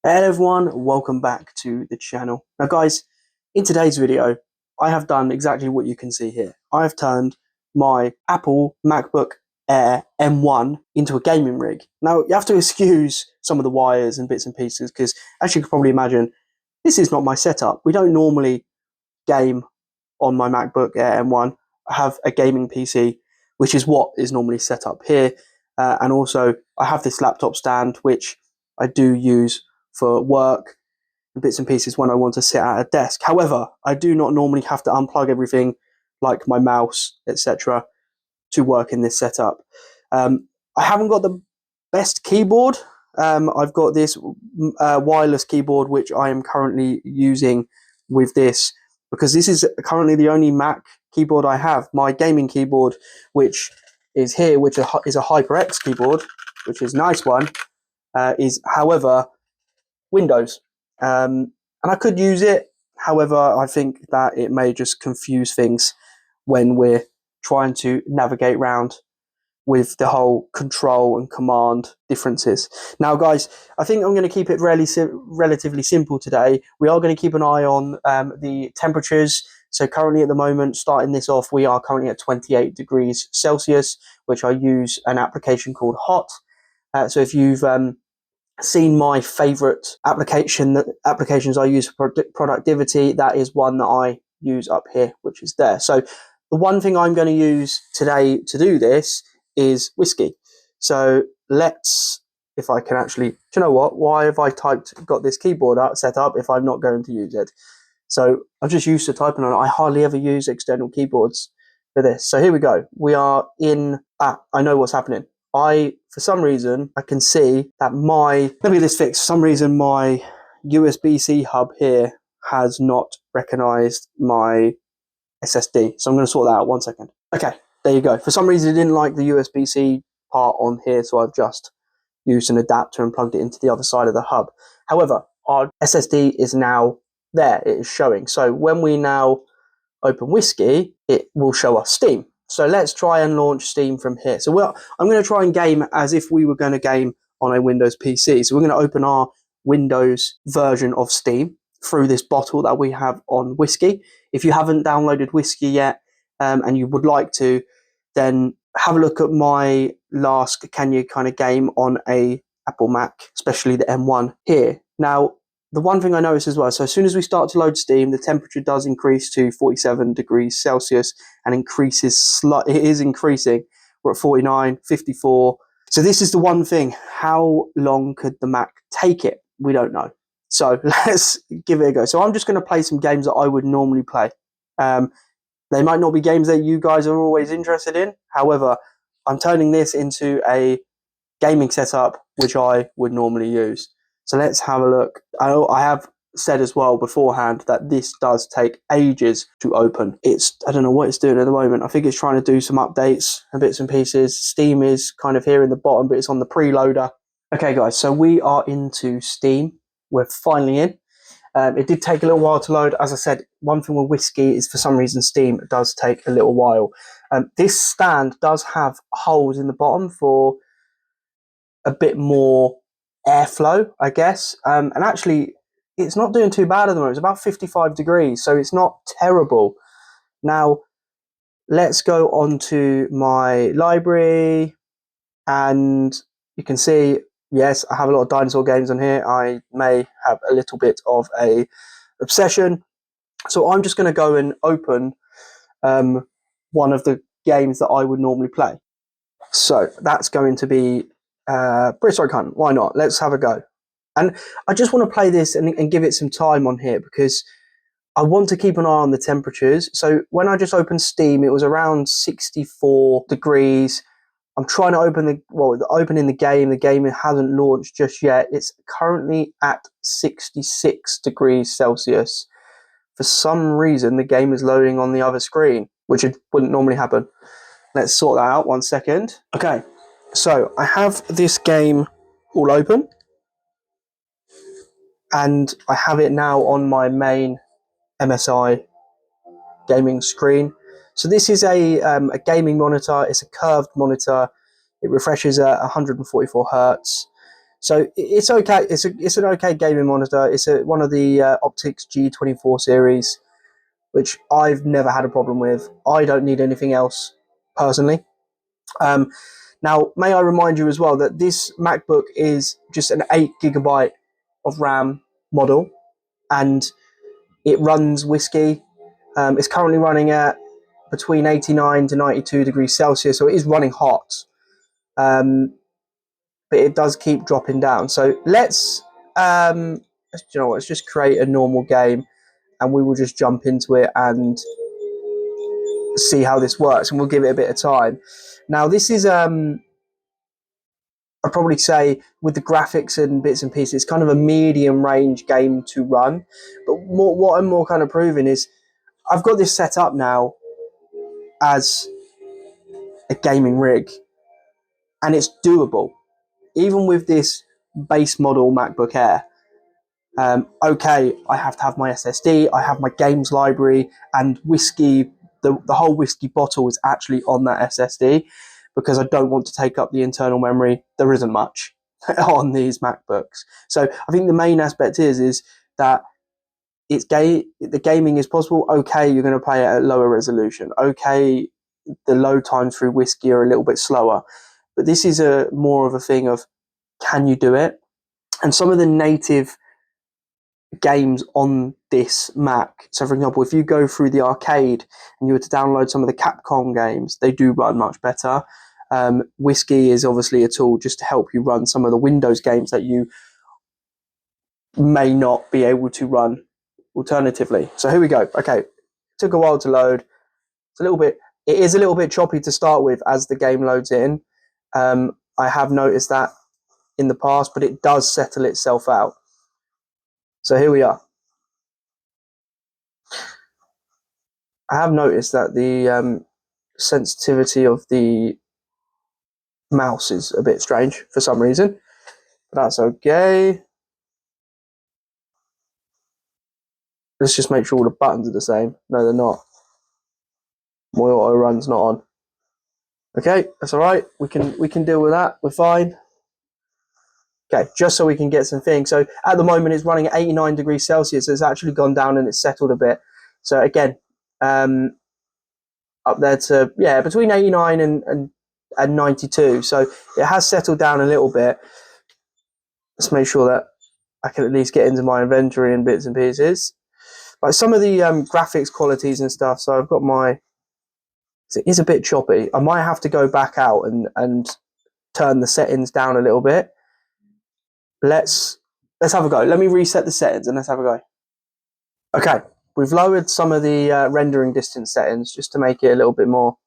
Hello everyone, welcome back to the channel. Now guys, in today's video, I have done exactly what you can see here. I have turned my Apple Macbook Air M1 into a gaming rig. Now you have to excuse some of the wires and bits and pieces because, as you can probably imagine, this is not my setup. We don't normally game on my MacBook Air M1. I have a gaming PC, which is what is normally set up here. And also I have this laptop stand, which I do use for work and bits and pieces when I want to sit at a desk. However, I do not normally have to unplug everything like my mouse, etc., to work in this setup. I haven't got the best keyboard. I've got this wireless keyboard, which I am currently using with this, because this is currently the only Mac keyboard I have. My gaming keyboard, which is here, which is a HyperX keyboard, which is a nice one, is, however, Windows. And I could use it. However, I think that it may just confuse things when we're trying to navigate around with the whole control and command differences. Now, guys, I think I'm going to keep it relatively simple today. We are going to keep an eye on the temperatures. So currently at the moment, starting this off, we are currently at 28 degrees Celsius, which I use an application called Hot. So if you've seen my favorite applications I use for productivity, that is one that I use up here, which is there. So the one thing I'm going to use today to do this is whiskey. So let's, if I can actually, do you know what? Why have I got this keyboard set up if I'm not going to use it? So I'm just used to typing on it. I hardly ever use external keyboards for this. So here we go. We are in, I know what's happening. For some reason, I can see that let me get this fixed. For some reason, my USB-C hub here has not recognized my SSD. So I'm going to sort that out 1 second. Okay, there you go. For some reason, it didn't like the USB-C part on here, so I've just used an adapter and plugged it into the other side of the hub. However, our SSD is now there. It is showing. So when we now open Whiskey, it will show us Steam. So let's try and launch Steam from here. So I'm going to try and game as if we were going to game on a Windows PC. So we're going to open our Windows version of Steam through this bottle that we have on Whiskey. If you haven't downloaded Whiskey yet and you would like to, then have a look at my last Can You kind of game on a Apple Mac, especially the M1 here. Now, the one thing I noticed as well, so as soon as we start to load Steam, the temperature does increase to 47 degrees Celsius and it is increasing. We're at 49, 54. So this is the one thing. How long could the Mac take it? We don't know. So let's give it a go. So I'm just going to play some games that I would normally play. They might not be games that you guys are always interested in. However, I'm turning this into a gaming setup, which I would normally use. So let's have a look. I have said as well beforehand that this does take ages to open. I don't know what it's doing at the moment. I think it's trying to do some updates and bits and pieces. Steam is kind of here in the bottom, but it's on the preloader. Okay, guys, so we are into Steam. We're finally in. It did take a little while to load. As I said, one thing with Whiskey is for some reason Steam does take a little while. This stand does have holes in the bottom for a bit more airflow, I guess. And actually, it's not doing too bad at the moment. It's about 55 degrees, so it's not terrible. Now, let's go on to my library, and you can see, yes, I have a lot of dinosaur games on here. I may have a little bit of a obsession. So I'm just going to go and open one of the games that I would normally play. So that's going to be Prehistoric Hunt. Why not? Let's have a go. And I just want to play this and give it some time on here because I want to keep an eye on the temperatures. So when I just opened Steam, it was around 64 degrees. I'm trying to opening the game. The game hasn't launched just yet. It's currently at 66 degrees Celsius. For some reason, the game is loading on the other screen, which wouldn't normally happen. Let's sort that out 1 second. Okay, so I have this game all open. And I have it now on my main MSI gaming screen. So this is a gaming monitor. It's a curved monitor. It refreshes at 144 hertz. So it's okay. It's an okay gaming monitor. It's one of the Optics G24 series, which I've never had a problem with. I don't need anything else personally. Now, may I remind you as well that this MacBook is just an 8 GB of RAM model, and it runs Whiskey. It's currently running at between 89 to 92 degrees Celsius, so it is running hot. But it does keep dropping down. So let's, let's just create a normal game, and we will just jump into it and see how this works, and we'll give it a bit of time. Now, this is I'd probably say with the graphics and bits and pieces, it's kind of a medium range game to run. But what I'm more kind of proving is I've got this set up now as a gaming rig, and it's doable, even with this base model MacBook Air. Okay, I have to have my SSD, I have my games library, and Whiskey, the whole Whiskey bottle is actually on that SSD, because I don't want to take up the internal memory. There isn't much on these MacBooks. So I think the main aspect is that the gaming is possible. Okay, you're going to play it at lower resolution. Okay, the load times through Whiskey are a little bit slower. But this is a more of a thing of, can you do it? And some of the native games on this Mac. So, for example, if you go through the arcade and you were to download some of the Capcom games, they do run much better. Whiskey is obviously a tool just to help you run some of the Windows games that you may not be able to run alternatively. So here we go. Okay, took a while to load. It is a little bit choppy to start with as the game loads in. I have noticed that in the past, but it does settle itself out. So here we are. I have noticed that the sensitivity of the mouse is a bit strange for some reason, but that's okay. Let's just make sure all the buttons are the same. No, they're not. My auto run's not on. Okay, that's all right. We can deal with that. We're fine. Okay, just so we can get some things. So at the moment, it's running at 89 degrees Celsius. It's actually gone down and it's settled a bit. So again, up there to, yeah, between 89 and 92. So it has settled down a little bit. Let's make sure that I can at least get into my inventory and bits and pieces. Like some of the graphics qualities and stuff. So I've got it is a bit choppy. I might have to go back out and turn the settings down a little bit. Let's have a go. Let me reset the settings and let's have a go. Okay, we've lowered some of the rendering distance settings just to make it a little bit more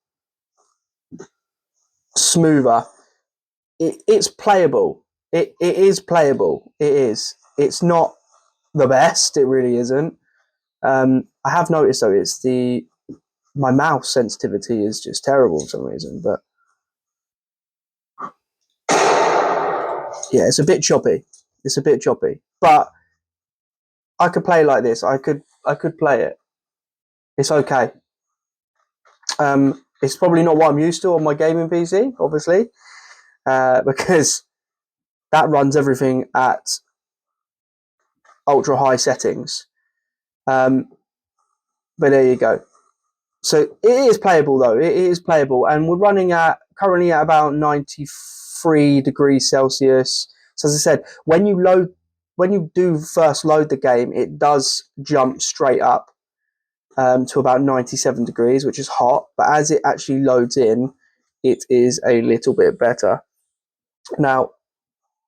smoother. It's playable. It is playable. It is. It's not the best. It really isn't. I have noticed though, my mouse sensitivity is just terrible for some reason. But yeah, it's a bit choppy. But I could play like this. I could play it. It's okay. It's probably not what I'm used to on my gaming PC, obviously, because that runs everything at ultra high settings. But there you go. So it is playable though. It is playable, and we're running currently at about 93 degrees Celsius. So as I said, when you do first load the game, it does jump straight up to about 97 degrees, which is hot. But as it actually loads in, it is a little bit better. Now,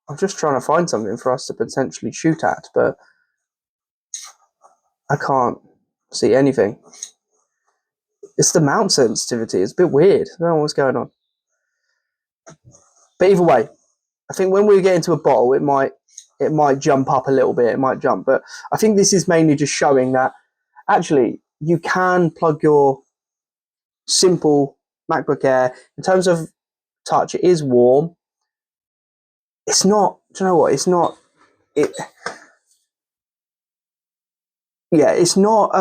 I'm just trying to find something for us to potentially shoot at, but I can't see anything. It's the mount sensitivity. It's a bit weird. I don't know what's going on. But either way, I think when we get into a bottle, it might jump up a little bit. It might jump, but I think this is mainly just showing that actually you can plug your simple MacBook Air. In terms of touch, it is warm. It's not. Do you know what? It's not. Yeah, it's not.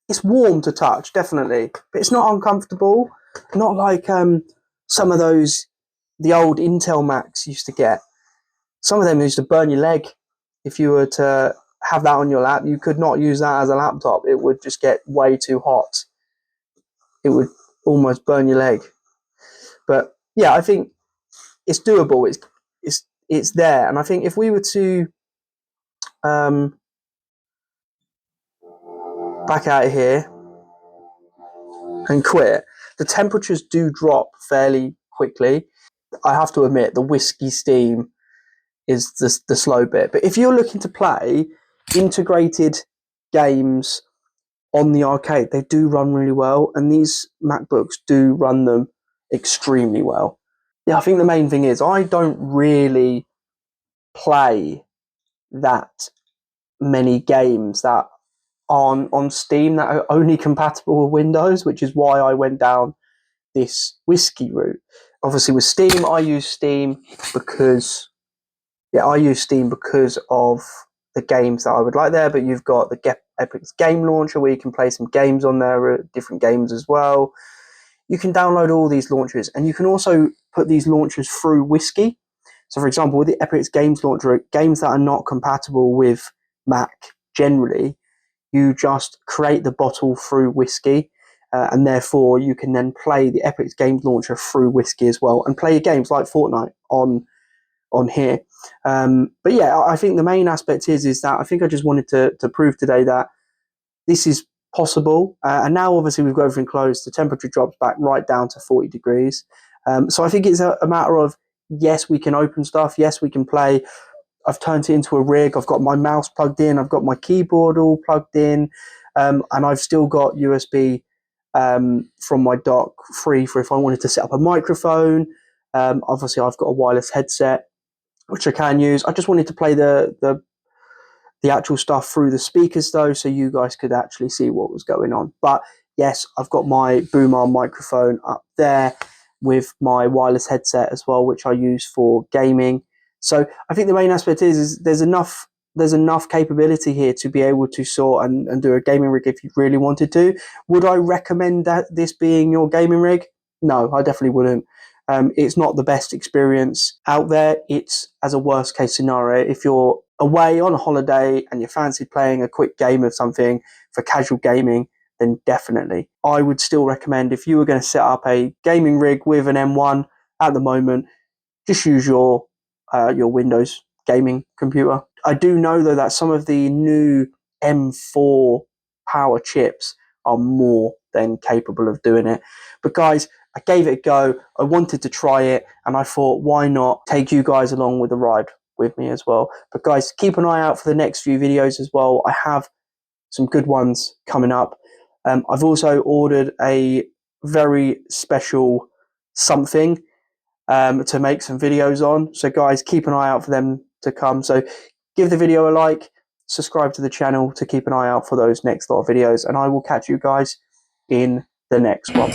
It's warm to touch, definitely, but it's not uncomfortable. Not like some of the old Intel Macs used to get. some of them used to burn your leg. If you were to have that on your lap, you could not use that as a laptop. It would just get way too hot. It would almost burn your leg. But yeah, I think it's doable. It's there, and I think if we were to back out of here and quit, the temperatures do drop fairly quickly. I have to admit, the whiskey steam is the slow bit. But if you're looking to play integrated games on the arcade, they do run really well, and these MacBooks do run them extremely well. Yeah, I think the main thing is I don't really play that many games that are on Steam that are only compatible with Windows, which is why I went down this whiskey route. Obviously, with Steam, I use Steam because of the games that I would like there. But you've got the Epic's game launcher where you can play some games on there, different games as well. You can download all these launchers, and you can also put these launchers through Whiskey. So, for example, with the Epic's games launcher, games that are not compatible with Mac generally, you just create the bottle through Whiskey, and therefore you can then play the Epic's games launcher through Whiskey as well, and play your games like Fortnite on here. But yeah, I think the main aspect is that I think I just wanted to prove today that this is possible. And now obviously we've got everything closed, the temperature drops back right down to 40 degrees. So I think it's a matter of, yes, we can open stuff. Yes, we can play. I've turned it into a rig. I've got my mouse plugged in. I've got my keyboard all plugged in. And I've still got USB from my dock free for if I wanted to set up a microphone. Obviously, I've got a wireless headset, which I can use. I just wanted to play the actual stuff through the speakers though, so you guys could actually see what was going on. But yes, I've got my boom arm microphone up there with my wireless headset as well, which I use for gaming. So I think the main aspect is there's enough capability here to be able to sort and do a gaming rig if you really wanted to. Would I recommend that this being your gaming rig? No, I definitely wouldn't. It's not the best experience out there. It's as a worst case scenario. If you're away on a holiday and you fancy playing a quick game of something for casual gaming, then definitely. I would still recommend, if you were going to set up a gaming rig with an M1 at the moment, just use your Windows gaming computer. I do know though that some of the new M4 power chips are more than capable of doing it. But guys, I gave it a go. I wanted to try it, and I thought, why not take you guys along with the ride with me as well. But guys, keep an eye out for the next few videos as well. I have some good ones coming up. I've also ordered a very special something to make some videos on. So guys, keep an eye out for them to come. So give the video a like, subscribe to the channel to keep an eye out for those next lot of videos, and I will catch you guys in the next one.